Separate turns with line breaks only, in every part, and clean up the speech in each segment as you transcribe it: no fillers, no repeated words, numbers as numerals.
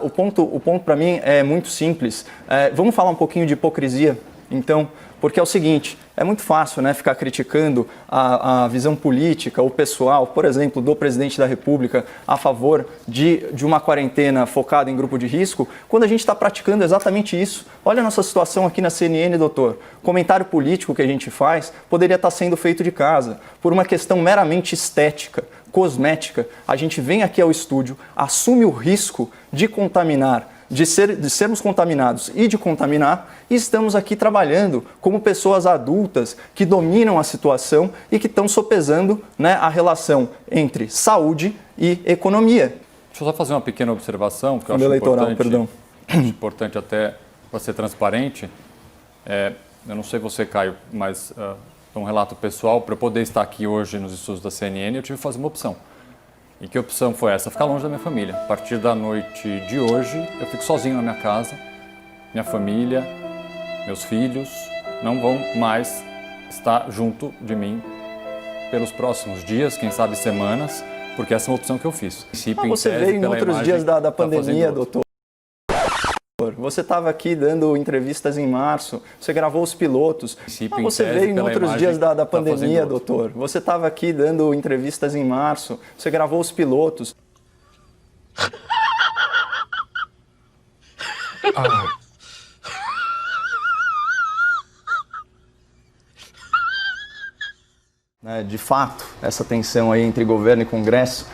O ponto para mim é muito simples. Vamos falar um pouquinho de hipocrisia, então, porque é o seguinte, é muito fácil, né, ficar criticando a visão política ou pessoal, por exemplo, do presidente da República a favor de uma quarentena focada em grupo de risco, quando a gente está praticando exatamente isso. Olha a nossa situação aqui na CNN, doutor. O comentário político que a gente faz poderia estar sendo feito de casa, por uma questão meramente estética, cosmética. A gente vem aqui ao estúdio, assume o risco de contaminar, de sermos contaminados e de contaminar, e estamos aqui trabalhando como pessoas adultas que dominam a situação e que estão sopesando, né, a relação entre saúde e economia.
Deixa eu só fazer uma pequena observação, que eu
acho
importante até para ser transparente. Eu não sei você, Caio, mas um relato pessoal, para eu poder estar aqui hoje nos estudos da CNN, eu tive que fazer uma opção. E que opção foi essa? Ficar longe da minha família. A partir da noite de hoje, eu fico sozinho na minha casa. Minha família, meus filhos não vão mais estar junto de mim pelos próximos dias, quem sabe semanas, porque essa é uma opção que eu fiz.
Você veio em outros dias da pandemia, doutor. Você estava aqui dando entrevistas em março, você gravou os pilotos. Você veio em outros dias da pandemia, doutor. Você estava aqui dando entrevistas em março, você gravou os pilotos. De fato, essa tensão aí entre governo e Congresso,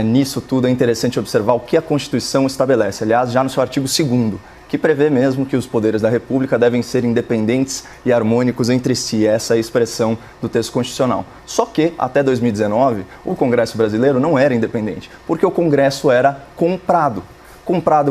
nisso tudo é interessante observar o que a Constituição estabelece. Aliás, já no seu artigo 2º, que prevê mesmo que os poderes da República devem ser independentes e harmônicos entre si. Essa é a expressão do texto constitucional. Só que, até 2019, o Congresso brasileiro não era independente, porque o Congresso era comprado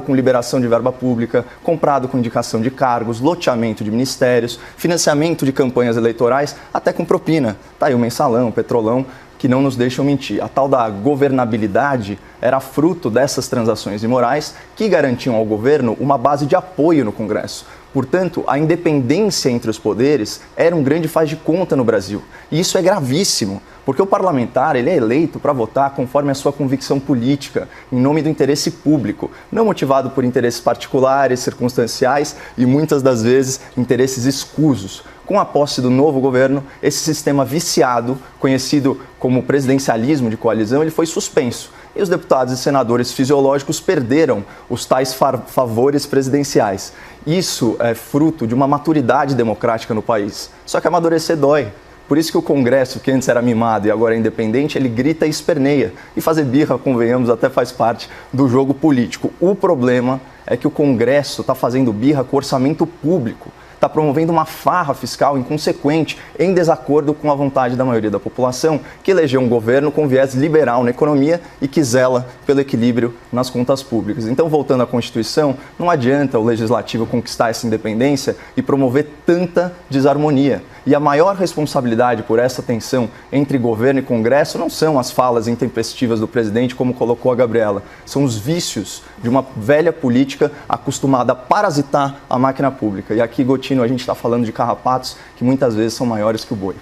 com liberação de verba pública, comprado com indicação de cargos, loteamento de ministérios, financiamento de campanhas eleitorais, até com propina. Tá aí o mensalão, o petrolão, que não nos deixam mentir. A tal da governabilidade era fruto dessas transações imorais que garantiam ao governo uma base de apoio no Congresso. Portanto, a independência entre os poderes era um grande faz de conta no Brasil. E isso é gravíssimo, porque o parlamentar ele é eleito para votar conforme a sua convicção política, em nome do interesse público, não motivado por interesses particulares, circunstanciais e muitas das vezes interesses escusos. Com a posse do novo governo, esse sistema viciado, conhecido como presidencialismo de coalizão, ele foi suspenso. E os deputados e senadores fisiológicos perderam os tais favores presidenciais. Isso é fruto de uma maturidade democrática no país. Só que amadurecer dói. Por isso que o Congresso, que antes era mimado e agora é independente, ele grita e esperneia. E fazer birra, convenhamos, até faz parte do jogo político. O problema é que o Congresso está fazendo birra com o orçamento público. Está promovendo uma farra fiscal inconsequente, em desacordo com a vontade da maioria da população, que elegeu um governo com viés liberal na economia e que zela pelo equilíbrio nas contas públicas. Então, voltando à Constituição, não adianta o Legislativo conquistar essa independência e promover tanta desarmonia. E a maior responsabilidade por essa tensão entre governo e Congresso não são as falas intempestivas do presidente, como colocou a Gabriela, são os vícios de uma velha política acostumada a parasitar a máquina pública. E aqui, Gotino, a gente está falando de carrapatos que muitas vezes são maiores que o boi.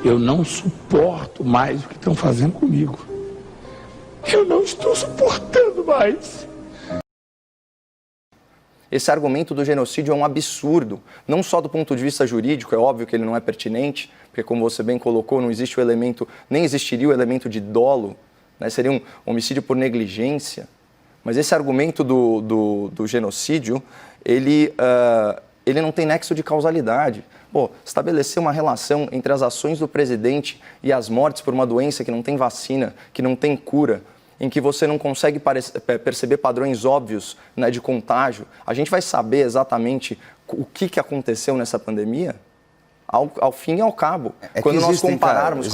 Eu não suporto mais o que estão fazendo comigo. Eu não estou suportando mais.
Esse argumento do genocídio é um absurdo, não só do ponto de vista jurídico, é óbvio que ele não é pertinente, porque como você bem colocou, não existe o elemento, nem existiria o elemento de dolo, né? Seria um homicídio por negligência. Mas esse argumento do genocídio, ele não tem nexo de causalidade. Estabelecer uma relação entre as ações do presidente e as mortes por uma doença que não tem vacina, que não tem cura, em que você não consegue perceber padrões óbvios, né, de contágio, a gente vai saber exatamente o que aconteceu nessa pandemia? Ao fim e ao cabo.
Quando nós compararmos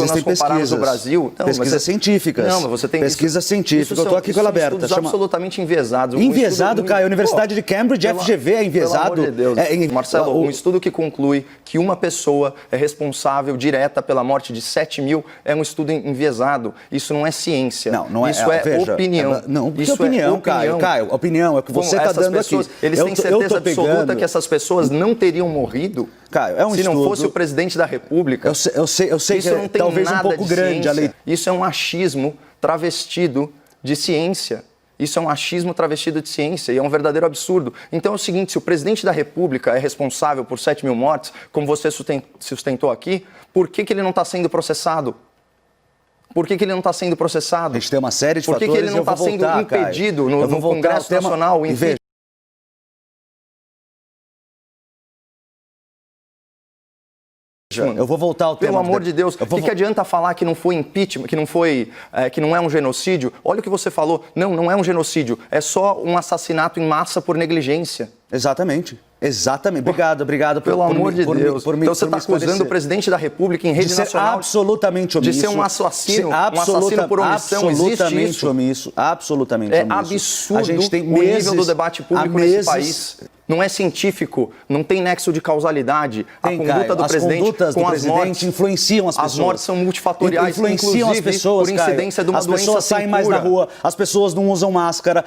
o Brasil...
Pesquisas científicas.
Não, mas você tem...
Pesquisa científica. Eu estou aqui com ela aberta.
Estudos absolutamente enviesados.
Enviesado, Caio. A Universidade de Cambridge, FGV, é enviesado.
Pelo amor de Deus. Marcelo, um estudo que conclui que uma pessoa é responsável direta pela morte de 7 mil é um estudo enviesado. Isso não é ciência.
Não é.
Isso opinião.
Não, isso é opinião, Caio. Caio, opinião é o que você está dando aqui.
Eles têm certeza absoluta que essas pessoas não teriam morrido?
Caio, é um
se
estudo...
não fosse o presidente da República...
Eu sei que é talvez um pouco grande a lei.
Isso é um achismo travestido de ciência. Isso é um achismo travestido de ciência e é um verdadeiro absurdo. Então é o seguinte, se o presidente da República é responsável por 7 mil mortes, como você sustentou aqui, por que ele não está sendo processado? Por que ele não está sendo processado?
A gente tem uma série de fatores.
Por que ele não está sendo impedido no Congresso Nacional?
E veja, eu vou voltar ao tema.
Pelo amor de Deus, o que adianta falar que não foi impeachment, que não é um genocídio? Olha o que você falou. Não é um genocídio. É só um assassinato em massa por negligência.
Exatamente. Obrigado.
Pelo amor de Deus. Então você está acusando o presidente da República em rede nacional
absolutamente omisso.
De ser um assassino por omissão.
Absolutamente
Existe
omisso. Absolutamente
omisso.
É
absurdo
a gente tem
o nível do debate público nesse país. Não é científico, não tem nexo de causalidade. A conduta do presidente com as mortes
influenciam as pessoas.
As mortes são multifatoriais,
influenciam as pessoas,
por incidência de uma doença sem cura.
As pessoas saem mais na rua, as pessoas não usam máscara.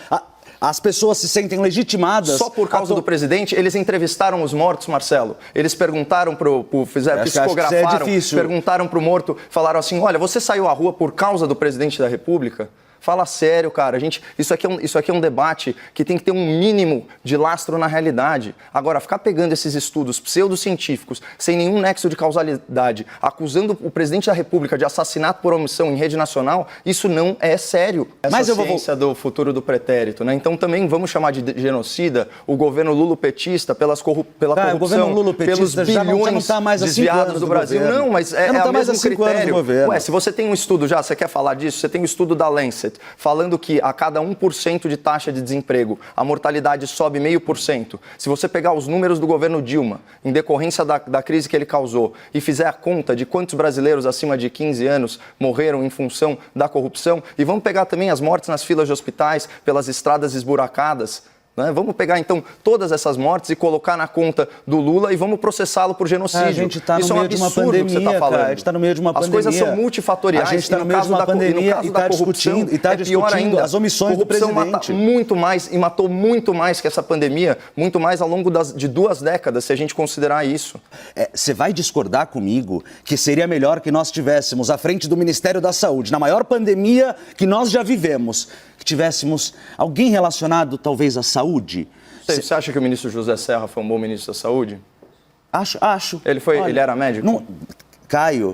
As pessoas se sentem legitimadas.
Só por causa do presidente, eles entrevistaram os mortos, Marcelo. Eles perguntaram psicografaram, perguntaram pro morto, falaram assim, olha, você saiu à rua por causa do presidente da República? Fala sério, cara. Isso aqui é um debate que tem que ter um mínimo de lastro na realidade. Agora, ficar pegando esses estudos pseudocientíficos, sem nenhum nexo de causalidade, acusando o presidente da República de assassinato por omissão em rede nacional, isso não é sério. Essa ciência do futuro do pretérito, né? Então também vamos chamar de genocida o governo lulopetista pela corrupção,
o governo lulopetista
pelos bilhões
já não tá mais há 5
desviados
anos
do Brasil.
Governo.
Não, mas é o mesmo critério. Ué, se você tem um estudo já, você quer falar disso? Você tem um estudo da Lancet, falando que a cada 1% de taxa de desemprego, a mortalidade sobe 0,5%. Se você pegar os números do governo Dilma, em decorrência da crise que ele causou, e fizer a conta de quantos brasileiros acima de 15 anos morreram em função da corrupção, e vamos pegar também as mortes nas filas de hospitais, pelas estradas esburacadas, né? Vamos pegar, então, todas essas mortes e colocar na conta do Lula e vamos processá-lo por genocídio.
A gente está no meio de uma pandemia, cara. A gente está no meio de uma pandemia.
As coisas são multifatoriais.
A gente está no meio de uma pandemia e está discutindo, as omissões do presidente. A corrupção
matou muito mais que essa pandemia, muito mais ao longo de 2 décadas, se a gente considerar isso.
Você vai discordar comigo que seria melhor que nós estivéssemos à frente do Ministério da Saúde, na maior pandemia que nós já vivemos, que tivéssemos alguém relacionado talvez à saúde?
Você acha que o ministro José Serra foi um bom ministro da Saúde?
Acho.
Ele era médico?
Caio.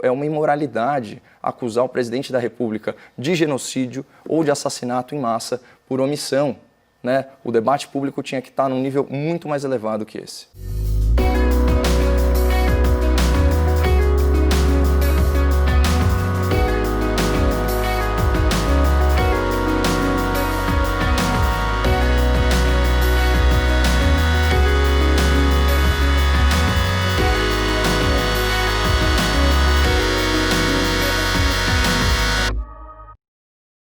É uma imoralidade acusar o presidente da República de genocídio ou de assassinato em massa por omissão, né? O debate público tinha que estar num nível muito mais elevado que esse.